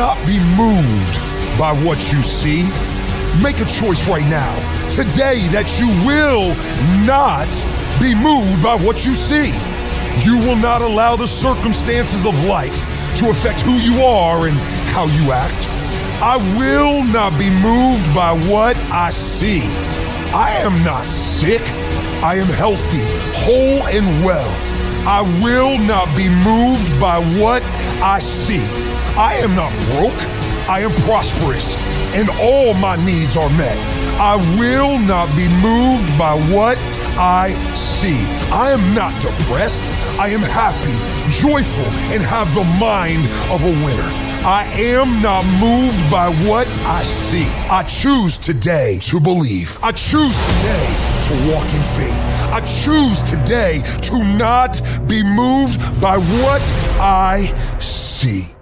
not be moved by what you see. Make a choice right now, today, that you will not be moved by what you see. You will not allow the circumstances of life to affect who you are and how you act. I will not be moved by what I see. I am not sick. I am healthy, whole, and well. I will not be moved by what I see. I am not broke. I am prosperous, and all my needs are met. I will not be moved by what I see. I am not depressed. I am happy, joyful, and have the mind of a winner. I am not moved by what I see. I choose today to believe. I choose today to walk in faith. I choose today to not be moved by what I see.